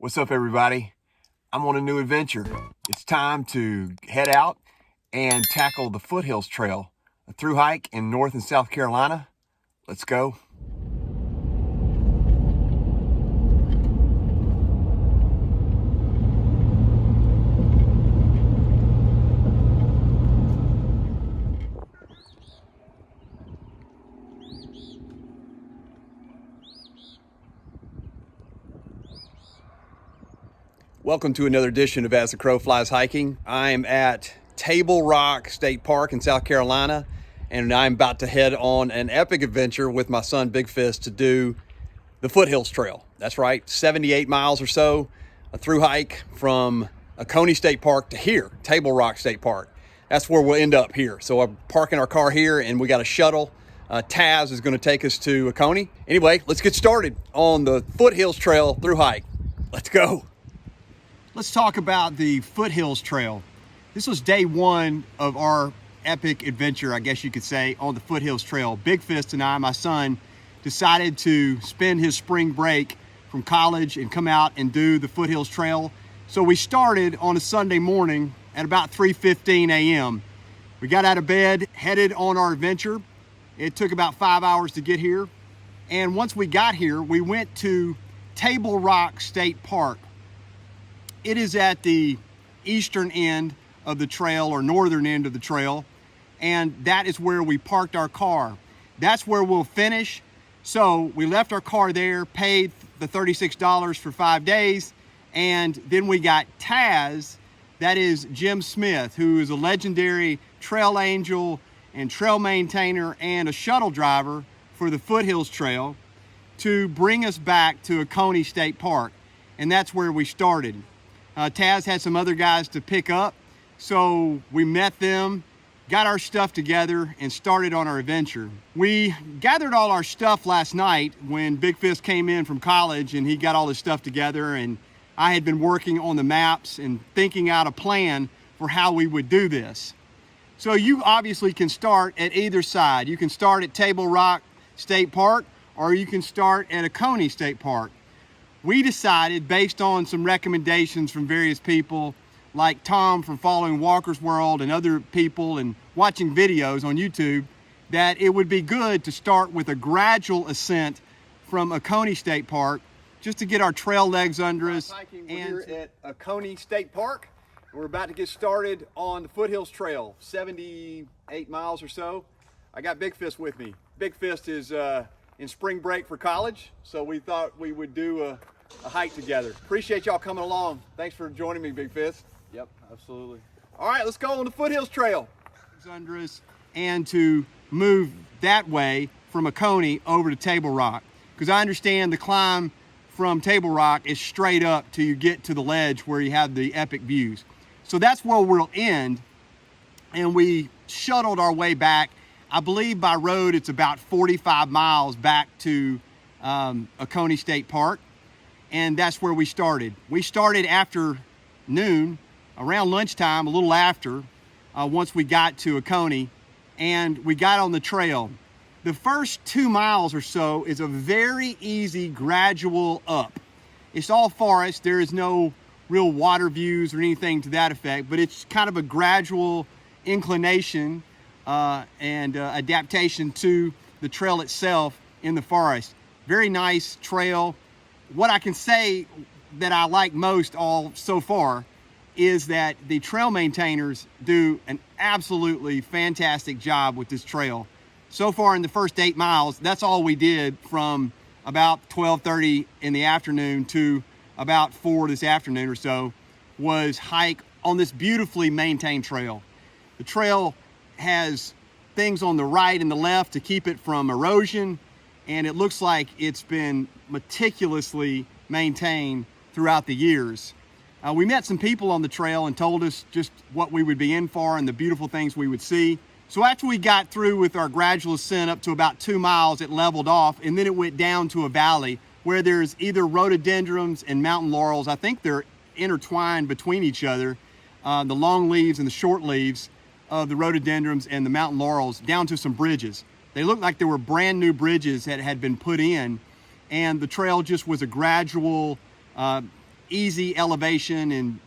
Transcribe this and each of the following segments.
What's up, everybody? I'm on a new adventure. It's time to head out and tackle the Foothills Trail, a through hike in North and South Carolina. Let's go. Welcome to another edition of As the Crow Flies Hiking. I'm at Table Rock State Park in South Carolina, and I'm about to head on an epic adventure with my son Big Fist to do the Foothills Trail. That's right, 78 miles or so, a through hike from Oconee State Park to here, Table Rock State Park. That's where we'll end up here. So I'm parking our car here and we got a shuttle. Taz is gonna take us to Oconee. Anyway, let's get started on the Foothills Trail through hike. Let's go. Let's talk about the Foothills Trail. This was day one of our epic adventure, I guess you could say, on the Foothills Trail. Big Fist and I, my son, decided to spend his spring break from college and come out and do the Foothills Trail. So we started on a Sunday morning at about 3:15 a.m. We got out of bed, headed on our adventure. It took about 5 hours to get here. And once we got here, we went to Table Rock State Park. It is at the eastern end of the trail, or northern end of the trail, and that is where we parked our car. That's where we'll finish. So we left our car there, paid the $36 for 5 days, and then we got Taz, that is Jim Smith, who is a legendary trail angel and trail maintainer and a shuttle driver for the Foothills Trail, to bring us back to Oconee State Park, and that's where we started. Taz had some other guys to pick up, so we met them, got our stuff together, and started on our adventure. We gathered all our stuff last night when Big Fist came in from college and he got all his stuff together, and I had been working on the maps and thinking out a plan for how we would do this. So you obviously can start at either side. You can start at Table Rock State Park, or you can start at Oconee State Park. We decided, based on some recommendations from various people, like Tom from Following Walker's World and other people, and watching videos on YouTube, that it would be good to start with a gradual ascent from Oconee State Park, just to get our trail legs under us. We're here at Oconee State Park. We're about to get started on the Foothills Trail, 78 miles or so. I got Big Fist with me. Big Fist is in spring break for college, so we thought we would do a hike together. Appreciate y'all coming along. Thanks for joining me, Big Fist. Yep, absolutely. All right, let's go on the Foothills Trail. Under us, and to move that way from Oconee over to Table Rock, because I understand the climb from Table Rock is straight up till you get to the ledge where you have the epic views. So that's where we'll end, and we shuttled our way back. I believe by road it's about 45 miles back to Oconee State Park, and that's where we started. We started after noon, around lunchtime, a little after, once we got to Oconee, and we got on the trail. The first 2 miles or so is a very easy gradual up. It's all forest. There is no real water views or anything to that effect, but it's kind of a gradual inclination and adaptation to the trail itself in the forest. Very nice trail. What I can say that I like most all so far is that the trail maintainers do an absolutely fantastic job with this trail. So far in the first 8 miles, that's all we did from about 12:30 in the afternoon to about 4 this afternoon or so, was hike on this beautifully maintained trail. The trail has things on the right and the left to keep it from erosion, and it looks like it's been meticulously maintained throughout the years. We met some people on the trail and told us just what we would be in for and the beautiful things we would see. So after we got through with our gradual ascent up to about 2 miles, it leveled off, and then it went down to a valley where there's either rhododendrons and mountain laurels. I think they're intertwined between each other, the long leaves and the short leaves of the rhododendrons and the mountain laurels, down to some bridges. They looked like there were brand new bridges that had been put in, and the trail just was a gradual easy elevation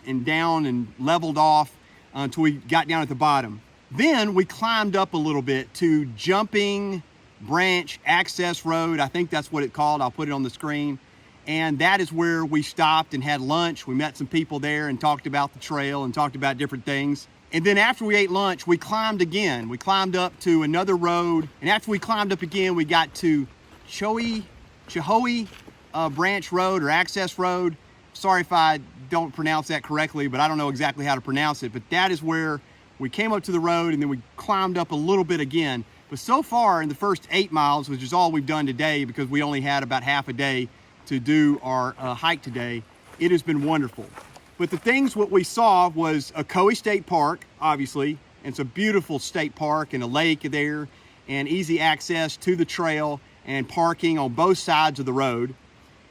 and down and leveled off until we got down at the bottom. Then we climbed up a little bit to Jumping Branch Access Road. I think that's what it's called. I'll put it on the screen. And that is where we stopped and had lunch. We met some people there and talked about the trail and talked about different things. And then after we ate lunch, we climbed again. We climbed up to another road. And after we climbed up again, we got to Chohoe Branch Road or Access Road. Sorry if I don't pronounce that correctly, but I don't know exactly how to pronounce it. But that is where we came up to the road and then we climbed up a little bit again. But so far in the first 8 miles, which is all we've done today because we only had about half a day to do our hike today, it has been wonderful. But the things what we saw was Ocoee State Park, obviously. And it's a beautiful state park and a lake there and easy access to the trail and parking on both sides of the road.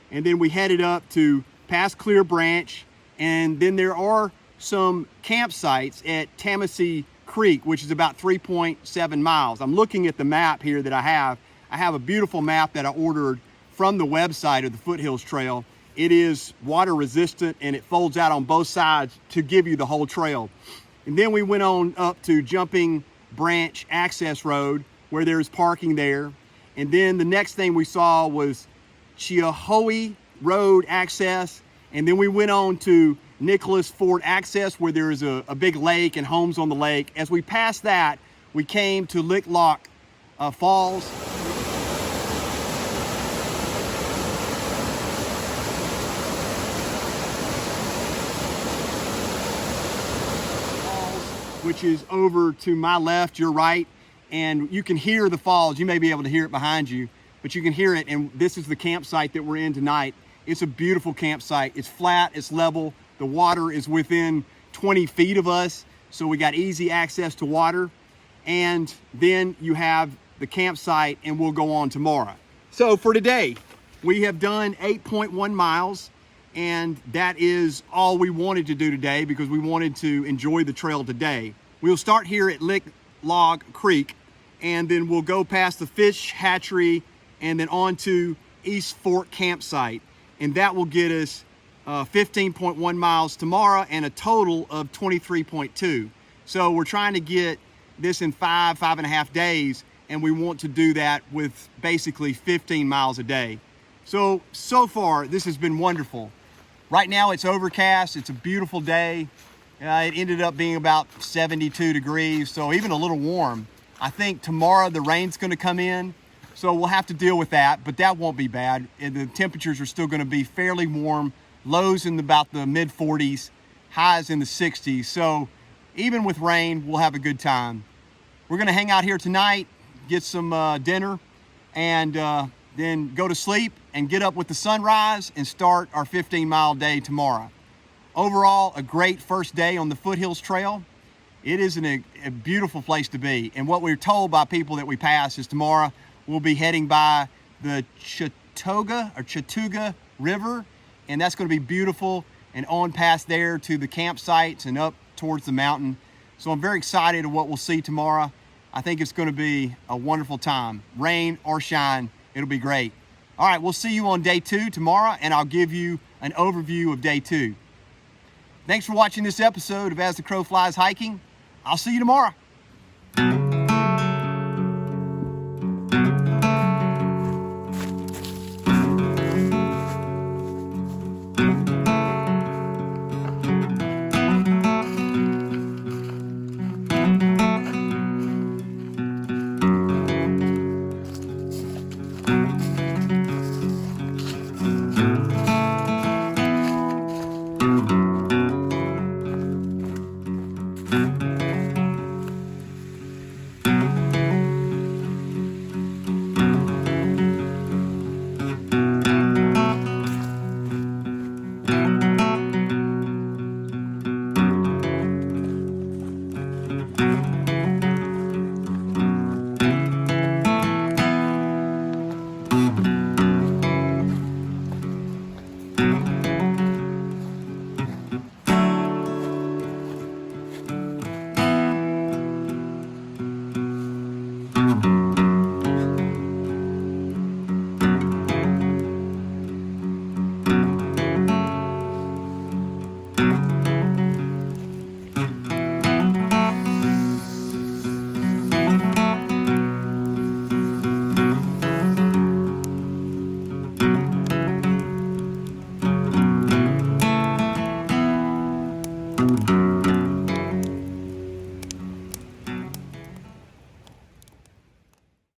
And then we headed up to past Clear Branch, and then there are some campsites at Tamasee Creek, which is about 3.7 miles. I'm looking at the map here that I have. I have a beautiful map that I ordered from the website of the Foothills Trail. It is water resistant and it folds out on both sides to give you the whole trail. And then we went on up to Jumping Branch Access Road where there's parking there. And then the next thing we saw was Chohoe Road Access. And then we went on to Nicholas Ford Access where there is a big lake and homes on the lake. As we passed that, we came to Lick Lock Falls. Which is over to my left, your right, and you can hear the falls. You may be able to hear it behind you, but you can hear it, and this is the campsite that we're in tonight. It's a beautiful campsite. It's flat, it's level. The water is within 20 feet of us, so we got easy access to water. And then you have the campsite, and we'll go on tomorrow. So for today, we have done 8.1 miles, and that is all we wanted to do today because we wanted to enjoy the trail today. We'll start here at Lick Log Creek, and then we'll go past the fish hatchery and then on to East Fork Campsite. And that will get us 15.1 miles tomorrow and a total of 23.2. So we're trying to get this in 5.5 days, and we want to do that with basically 15 miles a day. So far, this has been wonderful. Right now it's overcast, it's a beautiful day. It ended up being about 72 degrees, so even a little warm. I think tomorrow the rain's gonna come in, so we'll have to deal with that, but that won't be bad. And the temperatures are still gonna be fairly warm, lows in about the mid 40s, highs in the 60s. So even with rain, we'll have a good time. We're gonna hang out here tonight, get some dinner, and then go to sleep and get up with the sunrise and start our 15-mile day tomorrow. Overall, a great first day on the Foothills Trail. It is a beautiful place to be. And what we're told by people that we pass is tomorrow we'll be heading by the Chattooga River, and that's going to be beautiful, and on past there to the campsites and up towards the mountain. So I'm very excited of what we'll see tomorrow. I think it's going to be a wonderful time. Rain or shine, it'll be great. All right, we'll see you on day 2 tomorrow, and I'll give you an overview of day 2. Thanks for watching this episode of As the Crow Flies Hiking. I'll see you tomorrow. you.